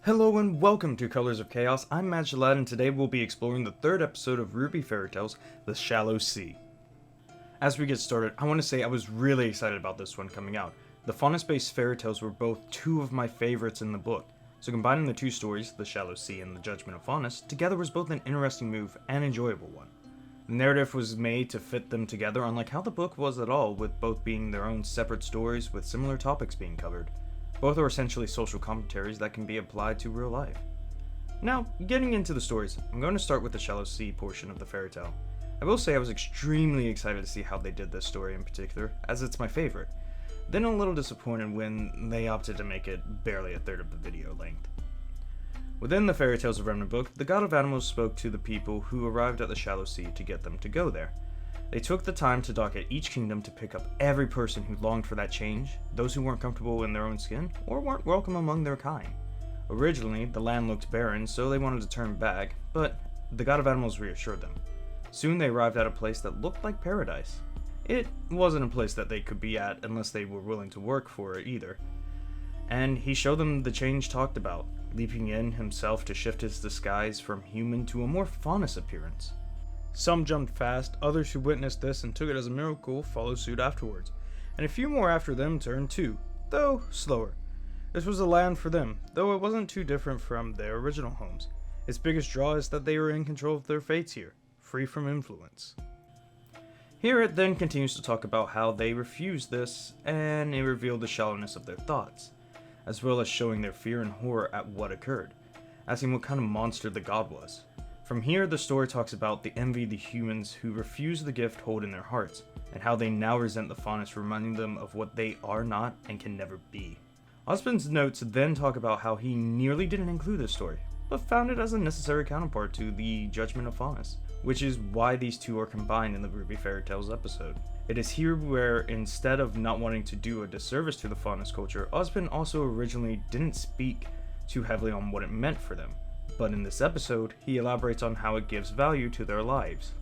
Hello and welcome to Colors of Chaos. I'm Magellad and today we'll be exploring the third episode of RWBY Fairy Tales, The Shallow Sea. As we get started, I want to say I was really excited about this one coming out. The faunus-based fairy tales were both two of my favorites in the book, so combining the two stories, The Shallow Sea and The Judgement of Faunus, together was both an interesting move and enjoyable one. The narrative was made to fit them together, unlike how the book was at all, with both being their own separate stories with similar topics being covered. Both are essentially social commentaries that can be applied to real life. Now, getting into the stories, I'm going to start with the Shallow Sea portion of the fairy tale. I will say I was extremely excited to see how they did this story in particular, as it's my favorite. Then a little disappointed when they opted to make it barely a third of the video length. Within the Fairy Tales of Remnant book, the God of Animals spoke to the people who arrived at the Shallow Sea to get them to go there. They took the time to dock at each kingdom to pick up every person who longed for that change, those who weren't comfortable in their own skin, or weren't welcome among their kind. Originally, the land looked barren, so they wanted to turn back, but the God of Animals reassured them. Soon they arrived at a place that looked like paradise. It wasn't a place that they could be at unless they were willing to work for it either. And he showed them the change talked about, leaping in himself to shift his disguise from human to a more faunus appearance. Some jumped fast, others who witnessed this and took it as a miracle followed suit afterwards, and a few more after them turned too, though slower. This was a land for them, though it wasn't too different from their original homes. Its biggest draw is that they were in control of their fates here, free from influence. Here it then continues to talk about how they refused this, and it revealed the shallowness of their thoughts, as well as showing their fear and horror at what occurred, asking what kind of monster the god was. From here, the story talks about the envy the humans who refuse the gift hold in their hearts, and how they now resent the faunus, reminding them of what they are not and can never be. Osmond's notes then talk about how he nearly didn't include this story, but found it as a necessary counterpart to the Judgement of Faunus, which is why these two are combined in the RWBY Fairy Tales episode. It is here where, instead of not wanting to do a disservice to the faunus culture, Osmond also originally didn't speak too heavily on what it meant for them. But in this episode, he elaborates on how it gives value to their lives.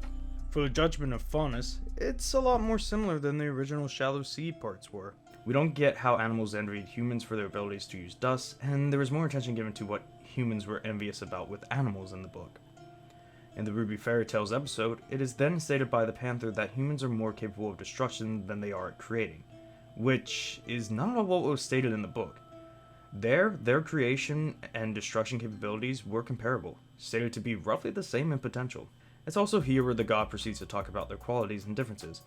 For the Judgement of Faunus, it's a lot more similar than the original Shallow Sea parts were. We don't get how animals envied humans for their abilities to use dust, and there was more attention given to what humans were envious about with animals in the book. In the RWBY Fairy Tales episode, it is then stated by the Panther that humans are more capable of destruction than they are at creating, which is not at all what was stated in the book. Their creation and destruction capabilities were comparable, stated to be roughly the same in potential. It's also here where the god proceeds to talk about their qualities and differences,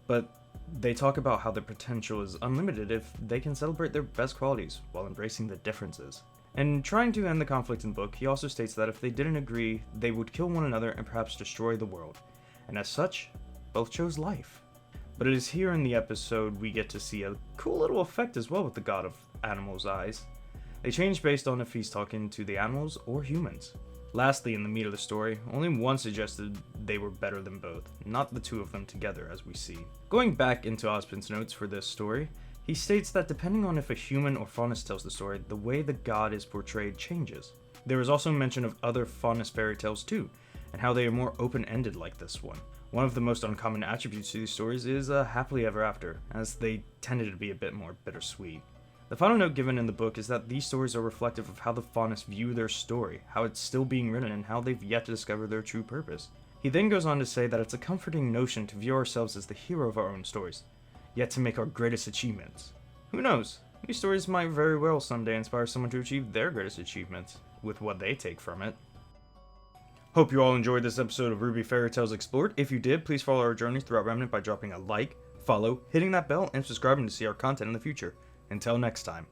but they talk about how their potential is unlimited if they can celebrate their best qualities while embracing the differences. And trying to end the conflict in the book, he also states that if they didn't agree, they would kill one another and perhaps destroy the world, and as such, both chose life. But it is here in the episode we get to see a cool little effect as well with the God of Animals' eyes. They change based on if he's talking to the animals or humans. Lastly, in the meat of the story, only one suggested they were better than both, not the two of them together as we see. Going back into Osmond's notes for this story, he states that depending on if a human or faunus tells the story, the way the god is portrayed changes. There is also mention of other faunus fairy tales too, and how they are more open-ended like this one. One of the most uncommon attributes to these stories is a happily ever after, as they tended to be a bit more bittersweet. The final note given in the book is that these stories are reflective of how the faunus view their story, how it's still being written, and how they've yet to discover their true purpose. He then goes on to say that it's a comforting notion to view ourselves as the hero of our own stories, yet to make our greatest achievements. Who knows? These stories might very well someday inspire someone to achieve their greatest achievements, with what they take from it. Hope you all enjoyed this episode of RWBY Fairy Tales Explored. If you did, please follow our journeys throughout Remnant by dropping a like, follow, hitting that bell, and subscribing to see our content in the future. Until next time.